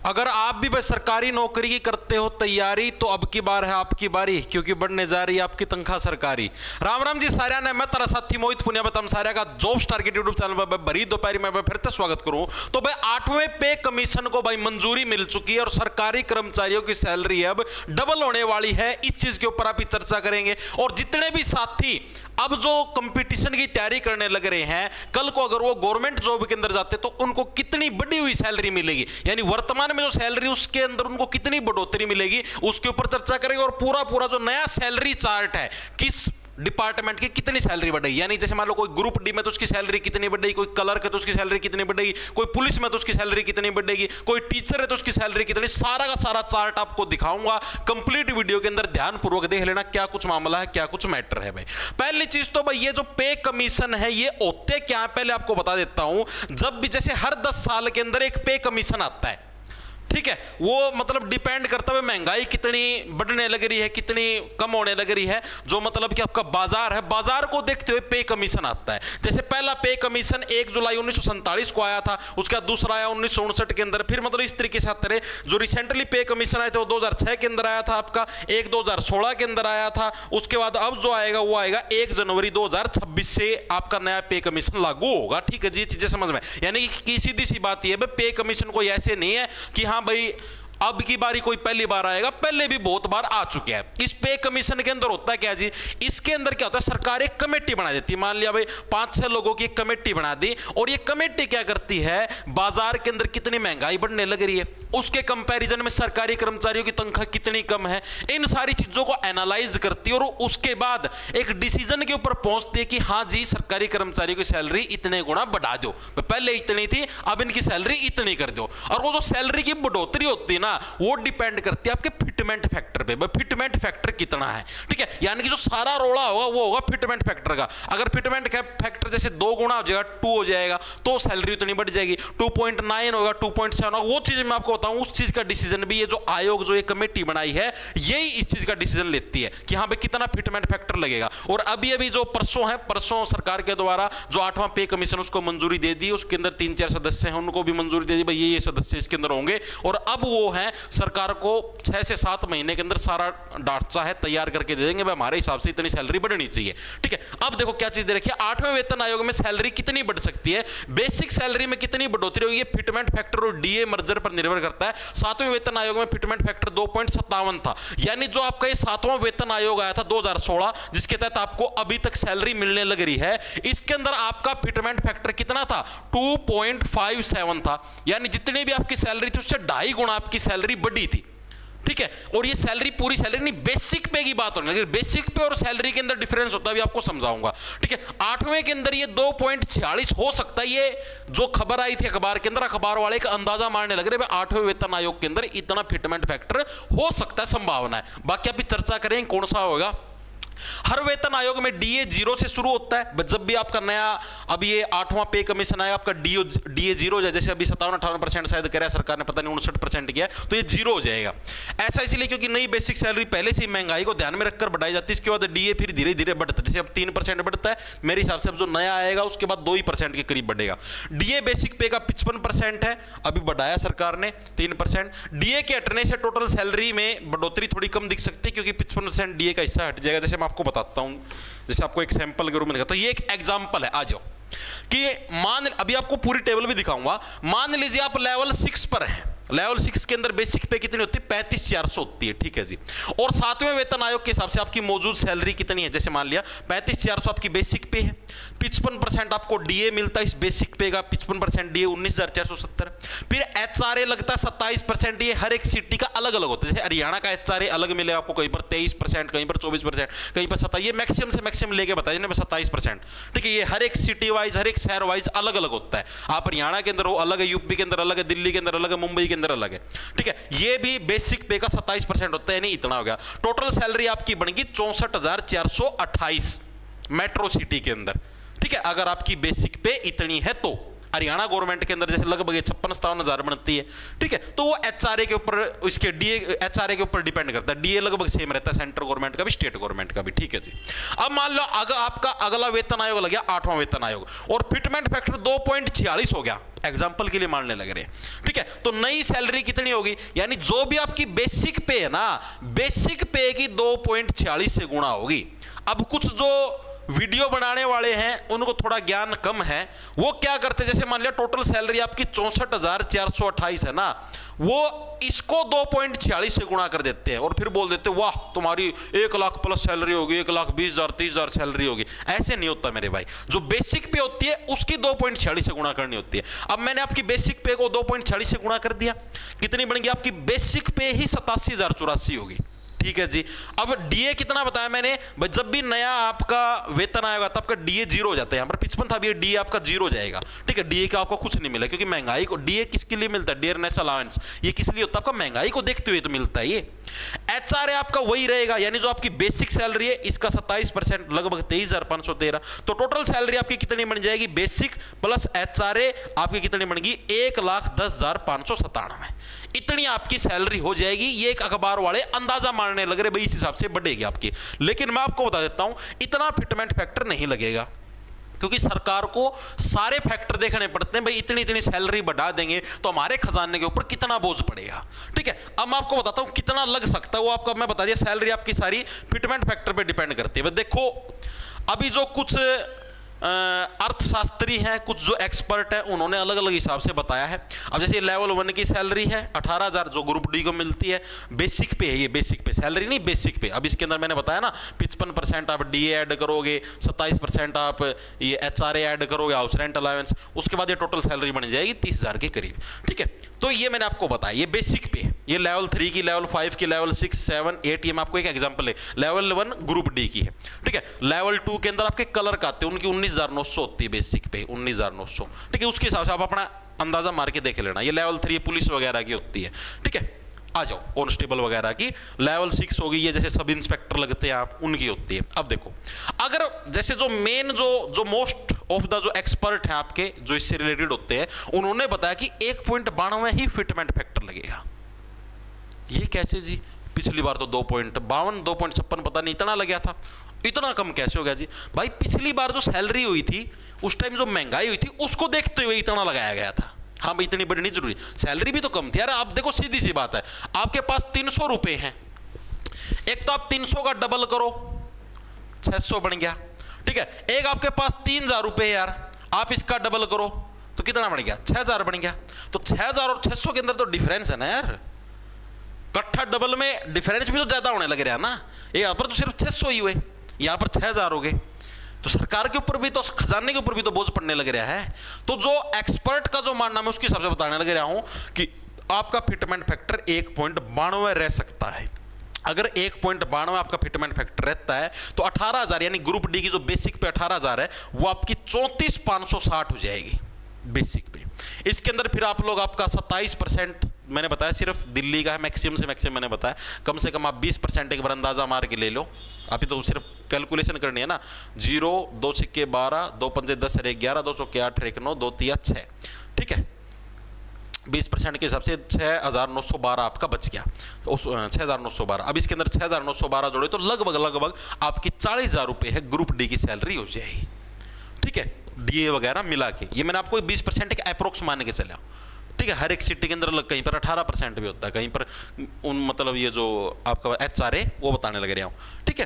अगर आप भी बस सरकारी नौकरी की करते हो तैयारी तो अब की बार है आपकी बारी, क्योंकि बढ़ने जा रही है आपकी तनख्वाह सरकारी। राम राम जी सारिया ने, मैं तेरा साथी मोहित पुनिया बताम सारिया का जॉब स्टार के यूट्यूब चैनल पर भरी दोपहरी में फिर से स्वागत करूं। तो भाई 8वें पे कमीशन को भाई मंजूरी मिल चुकी है और सरकारी कर्मचारियों की सैलरी अब डबल होने वाली है। इस चीज के ऊपर आप चर्चा करेंगे। और जितने भी साथी अब जो कंपटीशन की तैयारी करने लग रहे हैं, कल को अगर वो गवर्नमेंट जॉब के अंदर जाते तो उनको कितनी बढ़ी हुई सैलरी मिलेगी, यानी वर्तमान में जो सैलरी उसके अंदर उनको कितनी बढ़ोतरी मिलेगी, उसके ऊपर चर्चा करेंगे। और पूरा जो नया सैलरी चार्ट है, किस डिपार्टमेंट की कितनी सैलरी बढ़ेगी, यानी जैसे मान लो कोई ग्रुप डी में तो उसकी सैलरी कितनी बढ़ेगी, कोई क्लर्क है तो उसकी सैलरी कितनी बढ़ेगी, कोई पुलिस में तो उसकी सैलरी कितनी बढ़ेगी, कोई टीचर है तो उसकी सैलरी कितनी, सारा का सारा चार्ट आपको दिखाऊंगा कंप्लीट वीडियो के अंदर। ध्यानपूर्वक देख लेना क्या कुछ मामला है, क्या कुछ मैटर है। भाई पहली चीज तो भाई ये जो पे कमीशन है ये होते क्या है पहले आपको बता देता हूं। जब भी जैसे हर 10 साल के अंदर एक पे कमीशन आता है, ठीक है, वो मतलब डिपेंड करता है महंगाई कितनी बढ़ने लग रही है, कितनी कम होने लग रही है, जो मतलब कि आपका बाजार है, बाजार को देखते हुए पे कमीशन आता है। जैसे पहला पे कमीशन 1 जुलाई 1947 को आया था, उसका दूसरा आया 1959 के अंदर, फिर मतलब इस तरीके से आते रहे। जो रिसेंटली पे कमीशन आए थे वो 2006 के अंदर आया था, आपका एक 2016 के अंदर आया था। उसके बाद अब जो आएगा वो आएगा 1 जनवरी 2026 से आपका नया पे कमीशन लागू होगा। ठीक है जी, चीजें समझ में, यानी कि सीधी सी बात यह है पे कमीशन कोई ऐसे नहीं है कि हाँ भाई अब की बारी कोई पहली बार आएगा, पहले भी बहुत बार आ चुके हैं। इस पे कमीशन के अंदर होता है क्या जी, इसके अंदर क्या होता है, सरकार एक कमेटी बना देती है। मान लिया भाई 5-6 लोगों की एक कमेटी बना दी, और ये कमेटी क्या करती है, बाजार के अंदर कितनी महंगाई बढ़ने लग रही है, उसके कंपैरिजन में सरकारी कर्मचारियों की तनख्वाह कितनी कम है, इन सारी चीजों को एनालाइज करती है और उसके बाद एक डिसीजन के ऊपर पहुंचती है कि हाँ जी सरकारी कर्मचारियों की सैलरी इतने गुना बढ़ा दो, पहले इतनी थी अब इनकी सैलरी इतनी कर दो। और वो जो सैलरी की बढ़ोतरी होती है ना, वो डिपेंड करती है आपके फिटमेंट फैक्टर पे। फिटमेंट फैक्टर कितना है, ठीक है, यानी कि जो सारा रोड़ा होगा वो होगा फिटमेंट फैक्टर का। अगर फिटमेंट फैक्टर जैसे 2 गुना हो जाएगा, 2 हो जाएगा, तो सैलरी उतनी बढ़ जाएगी। 2.9 होगा, 2.7 होगा, वो चीज मैं आपको बताऊं, उस चीज का डिसीजन भी ये जो आयोग जो ये कमेटी बनाई है यही इस चीज का डिसीजन लेती है कि हाँ भाई कितना फिटमेंट फैक्टर लगेगा। और अभी जो परसों सरकार के द्वारा जो 8वां पे कमीशन उसको मंजूरी दे दी, उसके अंदर 3-4 सदस्य हैं, उनको भी मंजूरी दे दी भाई ये सदस्य इसके अंदर होंगे। और अब वो है सरकार को 6 से 7 महीने के अंदर सारा ढांचा है तैयार करके दे देंगे, भाई हमारे हिसाब से इतनी सैलरी बढ़नी चाहिए। ठीक है, अब देखो क्या चीज दे रखी है, 8वें वेतन आयोग में सैलरी कितनी बढ़ सकती है, बेसिक सैलरी में कितनी बढ़ोतरी होगी, फिटमेंट फैक्टर और डीए मर्जर पर निर्भर करता है। 7वें वेतन आयोग में फिटमेंट फैक्टर 2.57 था, यानी जो आपका ये 7वां वेतन आयोग आया था 2016, जिसके तहत आपको अभी तक सैलरी मिलने लग रही है, इसके अंदर आपका फिटमेंट फैक्टर कितना था, 2.57 था, यानी जितनी भी आपकी सैलरी थी उससे 2.5 गुना आपकी सैलरी बढ़ी थी। ठीक है, और ये सैलरी पूरी सैलरी नहीं, बेसिक पे की बात हो रही है, बेसिक पे और सैलरी के अंदर डिफरेंस होता है, अभी आपको समझाऊंगा। ठीक है, 8वें के अंदर ये 2.46 हो सकता है। ये जो खबर आई थी अखबार के अंदर, अखबार वाले का अंदाजा मारने लग रहे 8वें वेतन आयोग के अंदर इतना फिटमेंट फैक्टर हो सकता है, संभावना है। बाकी आप चर्चा करें कौन सा होगा। हर वेतन आयोग में डीए 0 से शुरू होता है। जब भी आपका नया अब ये 8वां पे कमीशन आया, आपका डीए 0 हो जाए, जैसे अभी 57-58% शायद कह रहा है सरकार ने, पता नहीं 59% किया, तो ये 0 हो जाएगा। ऐसा इसलिए क्योंकि नई बेसिक सैलरी पहले से महंगाई को ध्यान में रखकर बढ़ाई जाती है, इसके बाद डीए फिर धीरे धीरे बढ़ता है। जैसे अब 3% बढ़ता है, मेरे हिसाब से अब जो नया आएगा उसके बाद 2% के करीब बढ़ेगा। डीए बेसिक पे का 55% है, अभी बढ़ाया सरकार ने 3%। डीए के हटने से टोटल सैलरी में बढ़ोतरी थोड़ी कम दिख सकती है, क्योंकि 55% डीए का हिस्सा हट जाएगा। जैसे आपको बताता हूं, जैसे आपको एक सैंपल के रूप में दिखाता हूं, ये एक एग्जांपल है, आ जाओ कि अभी आपको पूरी टेबल भी दिखाऊंगा। मान लीजिए आप लेवल 6 पर हैं, लेवल 6 के अंदर बेसिक पे कितनी होती है, 35,400 होती है। ठीक है जी, और 7वें वेतन आयोग के हिसाब से आपकी मौजूद सैलरी कितनी है, जैसे मान लिया 35,400 आपकी बेसिक पे है, 55% आपको डीए मिलता है, इस बेसिक पे का 55% डीए 19,470। फिर एचआरए लगता है 27%, ये हर एक सिटी का अलग अलग होता है। जैसे हरियाणा का एचआरए अलग मिलेगा आपको, कहीं पर 23%, कहीं पर 24%, कहीं पर 27, ये मैक्सिमम से मैक्सिमम लेके बताइए ना 27%। ठीक है, ये हर एक सिटी वाइज, हर एक शहर वाइज अलग अलग होता है। आप हरियाणा के अंदर हो अलग है, यूपी के अंदर अलग है, दिल्ली के अंदर अलग है, मुंबई के अंदर अलग है। ठीक है, ये भी बेसिक पे का 27% होता है, नहीं इतना हो गया। टोटल सैलरी आपकी बनेगी 64,428 मेट्रो सिटी के अंदर। ठीक है, अगर आपकी बेसिक पे इतनी है तो हरियाणा गवर्नमेंट के अंदर जैसे लगभग 56-57 बनती है, ठीक है, तो वो एचआरए के ऊपर, इसके डीए एचआरए के ऊपर डिपेंड करता है। डीए लगभग सेम रहता है सेंट्रल गवर्नमेंट का भी, स्टेट गवर्नमेंट का भी, ठीक है जी। अब मान लो अगर आपका अगला वेतन आयोग लग गया 8वां वेतन आयोग और फिटमेंट फैक्टर 2.46 हो गया, एग्जाम्पल के लिए मानने लग रहे हैं, ठीक है, तो नई सैलरी कितनी होगी, यानी जो भी आपकी बेसिक पे है ना, बेसिक पे की 2.46 से गुणा होगी। अब कुछ जो वीडियो बनाने वाले हैं उनको थोड़ा ज्ञान कम है, वो क्या करते हैं, जैसे मान लिया टोटल सैलरी आपकी 64,428 है ना, वो इसको 2.46 से गुणा कर देते हैं और फिर बोल देते हैं वाह तुम्हारी 1 लाख प्लस सैलरी होगी, 1,20,000 30,000 सैलरी होगी। ऐसे नहीं होता मेरे भाई, जो बेसिक पे होती है उसकी 2.46 से गुणा करनी होती है। अब मैंने आपकी बेसिक पे को 2.46 से गुणा कर दिया, कितनी बन गई आपकी बेसिक पे ही 87,084 होगी, ठीक है जी। अब डीए कितना बताया मैंने, जब भी नया आपका वेतन आएगा तब का डीए 0 हो जाता है, यहाँ पर 55 था, अभी डीए आपका 0 हो जाएगा, ठीक है। डीए का आपको कुछ नहीं मिला क्योंकि महंगाई को, डीए किसके लिए मिलता है, डियरनेस अलाउंस, ये किस लिए होता है, आपका महंगाई को देखते हुए तो मिलता है ये। एचआरए आपका वही रहेगा, यानी जो आपकी बेसिक सैलरी है इसका 27% लगभग 23,513, तो टोटल सैलरी आपकी कितनी बन जाएगी, बेसिक प्लस एचआरए आपकी कितनी बनेगी 1,10,597, इतनी आपकी सैलरी हो जाएगी। ये एक अखबार वाले अंदाजा मारने लग रहे भाई इस हिसाब से बढ़ेगी आपकी, लेकिन मैं आपको बता देता हूं इतना फिटमेंट फैक्टर नहीं लगेगा क्योंकि सरकार को सारे फैक्टर देखने पड़ते हैं। भाई इतनी इतनी सैलरी बढ़ा देंगे तो हमारे खजाने के ऊपर कितना बोझ पड़ेगा, ठीक है। अब मैं आपको बताता हूं कितना लग सकता है, वो आपको मैं बता दिया, सैलरी आपकी सारी फिटमेंट फैक्टर पे डिपेंड करती है। देखो अभी जो कुछ अर्थशास्त्री हैं, कुछ जो एक्सपर्ट हैं, उन्होंने अलग अलग हिसाब से बताया है। अब जैसे लेवल 1 की सैलरी है 18,000 जो ग्रुप डी को मिलती है, बेसिक पे है, ये बेसिक पे सैलरी नहीं बेसिक पे। अब इसके अंदर मैंने बताया ना 55% आप डीए ऐड करोगे, 27% आप ये एचआरए ऐड करोगे, हाउस रेंट अलाउंस, उसके बाद ये टोटल सैलरी बन जाएगी 30,000 के करीब, ठीक है। तो ये मैंने आपको बताया ये बेसिक पे है, ये लेवल 3 की, लेवल 5 की, लेवल 6, 7, 8, ये मैं आपको एक एग्जांपल है, लेवल 1 ग्रुप डी की है, ठीक है। लेवल 2 के अंदर आपके कलर का आते हैं, उनकी 19,900 होती है बेसिक पे, 19,900, ठीक है। उसके हिसाब से आप अपना अंदाजा मार के देख लेना। ये लेवल 3 पुलिस वगैरह की होती है, ठीक है। आ जाओ कांस्टेबल वगैरह की लेवल 6 होगी, ये जैसे सब इंस्पेक्टर लगते हैं आप, उनकी होती है। अब देखो अगर जैसे जो मेन जो मोस्ट ऑफ द जो एक्सपर्ट हैं आपके जो इससे रिलेटेड होते हैं, उन्होंने बताया कि 1.92 ही फिटमेंट फैक्टर लगेगा। ये कैसे जी, पिछली बार तो 2.52 2.56 पता नहीं इतना लग गया था, इतना कम कैसे हो गया जी? भाई पिछली बार जो सैलरी हुई थी उस टाइम जो महंगाई हुई थी उसको देखते हुए इतना लगाया गया था। हाँ भाई इतनी बड़ी नहीं जरूरी, सैलरी भी तो कम थी यार। आप देखो सीधी सी बात है, आपके पास 300 रुपए हैं, एक तो आप 300 का डबल करो 600 बन गया, ठीक है। एक आपके पास 3,000 रुपए यार, आप इसका डबल करो तो कितना बन गया 6,000 बन गया। तो 6,000 और 600 के अंदर तो डिफरेंस है ना यार, कट्ठा डबल में डिफरेंस भी तो ज्यादा होने लग रहा है ना। यहां पर तो सिर्फ 600 ही हुए, यहां पर 6,000 हो गए, तो सरकार के ऊपर भी तो, खजाने के ऊपर भी तो बोझ पड़ने लग रहा है। तो जो एक्सपर्ट का जो मानना मैं उसके हिसाब से बताने लग रहा हूं कि आपका फिटमेंट फैक्टर 1.92 रह सकता है। अगर 1.92 आपका फिटमेंट फैक्टर रहता है तो 18,000 यानी ग्रुप डी की जो बेसिक पे 18,000 है वो आपकी 34,560 हो जाएगी बेसिक पे। इसके अंदर फिर आप लोग आपका 27% मैंने बताया सिर्फ दिल्ली का है, मैक्सिमम से मैक्सिमम मैंने बताया, कम से कम आप 20% एक बार अंदाजा मार के ले लो। अभी तो सिर्फ कैलकुलेशन करनी है ना, 0 2 सिक्के 12 2 पंजे 10 11 2 चौके 8 1 9 2 3 6, ठीक है। 20% के हिसाब से 6,912 आपका बच गया, 6,912। अब इसके अंदर 6,912 जोड़े तो लगभग आपकी 40,000 रुपये है ग्रुप डी की सैलरी हो जाएगी, ठीक है, डीए वगैरह मिला के। ये मैंने आपको 20% का अप्रोक्स मान के चला, ठीक है। हर एक सिटी के अंदर कहीं पर 18% भी होता है, कहीं पर उन मतलब ये जो आपका एचआरए वो बताने लग रहा हूँ, ठीक है।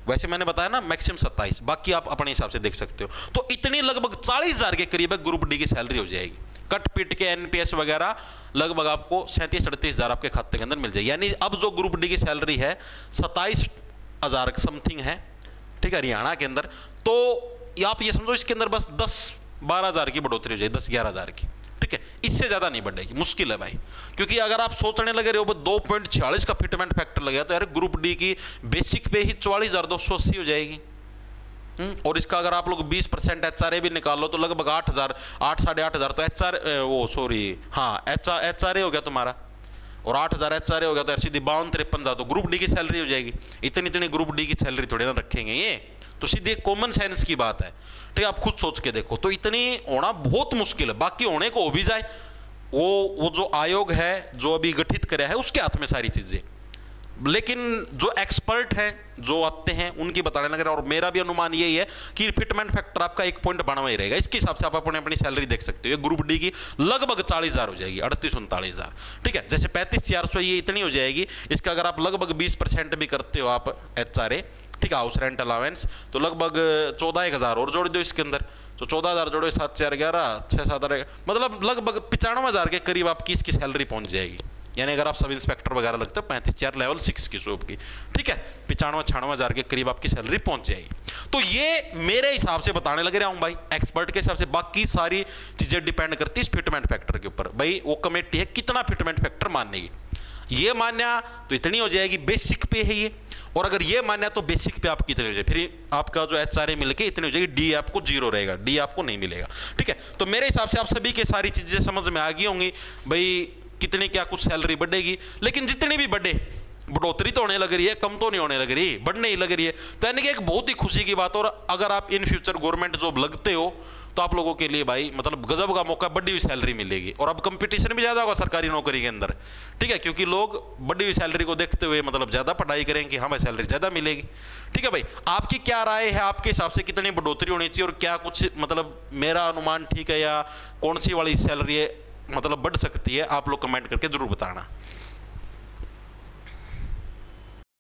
वैसे मैंने बताया ना मैक्सिमम 27, बाकी आप अपने हिसाब से देख सकते हो। तो इतनी लगभग 40,000 के करीब ग्रुप डी की सैलरी हो जाएगी, कट पीट के एनपीएस वगैरह लगभग आपको 37-38,000 आपके खाते के अंदर मिल जाएगी। यानी अब जो ग्रुप डी की सैलरी है 27,000 समथिंग है, ठीक है, हरियाणा के अंदर। तो आप ये समझो इसके अंदर बस 10-12,000 की बढ़ोतरी हो जाएगी, 10-11,000 की, ठीक है। इससे ज्यादा नहीं बढ़ेगी, मुश्किल है भाई, क्योंकि अगर आप सोचने लगे रहे हो 2.46 का फिटमेंट फैक्टर लगेगा तो यार ग्रुप डी की बेसिक पे ही 44,280 हो जाएगी। और इसका अगर आप लोग 20% एचआरए भी निकाल लो तो लगभग 8,000 8,500 तो एचआर वो सॉरी हाँ एचआरए हो गया तुम्हारा, और 8,000 HRA हो गया तो यार सीधी 52-53,000 तो ग्रुप डी की सैलरी हो जाएगी। इतनी ग्रुप डी की सैलरी थोड़ी ना रखेंगे, ये तो सीधी एक कॉमन सेंस की बात है। ठीक है, आप खुद सोच के देखो, तो इतनी होना बहुत मुश्किल है। बाकी होने को हो भी जाए, वो जो आयोग है जो अभी गठित कराया है उसके हाथ में सारी चीजें, लेकिन जो एक्सपर्ट हैं जो आते हैं उनकी बताने लग रहा है। और मेरा भी अनुमान यही है कि फिटमेंट फैक्टर आपका 1 पॉइंट बढ़ा ही रहेगा। इसके हिसाब से आप अपनी सैलरी देख सकते हो। ये ग्रुप डी की लगभग 40,000 हो जाएगी, 38-39,000। ठीक है, जैसे 35,400 ये इतनी हो जाएगी। इसका अगर आप लगभग 20% भी करते हो आप HRA, ठीक है, हाउस रेंट अलावेंस, तो लगभग 14,000 और जोड़ दो इसके अंदर, तो 14,000 जोड़ो 7 4 11 6 7 मतलब लगभग 95,000 के करीब आपकी इसकी सैलरी पहुंच जाएगी। यानी अगर आप सब इंस्पेक्टर वगैरह लगते हो 35,4 लेवल 6 की शॉप की, ठीक है, 95-96,000 के करीब आपकी सैलरी पहुंच जाएगी। तो ये मेरे हिसाब से बताने लग रहा हूं भाई, एक्सपर्ट के हिसाब से। बाकी सारी चीजें डिपेंड करती है इस फिटमेंट फैक्टर के ऊपर। भाई वो कमेटी है कितना फिटमेंट फैक्टर मानेगी। ये मान्या तो इतनी हो जाएगी, बेसिक पे है ये। और अगर ये मान्या तो बेसिक पे आपकी इतनी हो जाएगी, फिर आपका जो HRA मिलके इतनी हो जाएगी, डी आपको 0 रहेगा, डी आपको नहीं मिलेगा। ठीक है, तो मेरे हिसाब से आप सभी के सारी चीजें समझ में आ गई होंगी भाई, कितनी क्या कुछ सैलरी बढ़ेगी। लेकिन जितनी भी बढ़े, बढ़ोतरी तो होने लग रही है, कम तो नहीं होने लग रही, बढ़ने ही लग रही है। तो यानी कि एक बहुत ही खुशी की बात। और अगर आप इन फ्यूचर गवर्नमेंट जॉब लगते हो तो आप लोगों के लिए भाई मतलब गजब का मौका, बढ़ी हुई सैलरी मिलेगी। और अब कंपटीशन भी ज़्यादा होगा सरकारी नौकरी के अंदर, ठीक है, क्योंकि लोग बढ़ी हुई सैलरी को देखते हुए मतलब ज़्यादा पढ़ाई करेंगे कि हमें सैलरी ज़्यादा मिलेगी। ठीक है भाई, आपकी क्या राय है, आपके हिसाब से कितनी बढ़ोतरी होनी चाहिए, और क्या कुछ मतलब मेरा अनुमान ठीक है या कौन सी वाली सैलरी है मतलब बढ़ सकती है, आप लोग कमेंट करके जरूर बताना।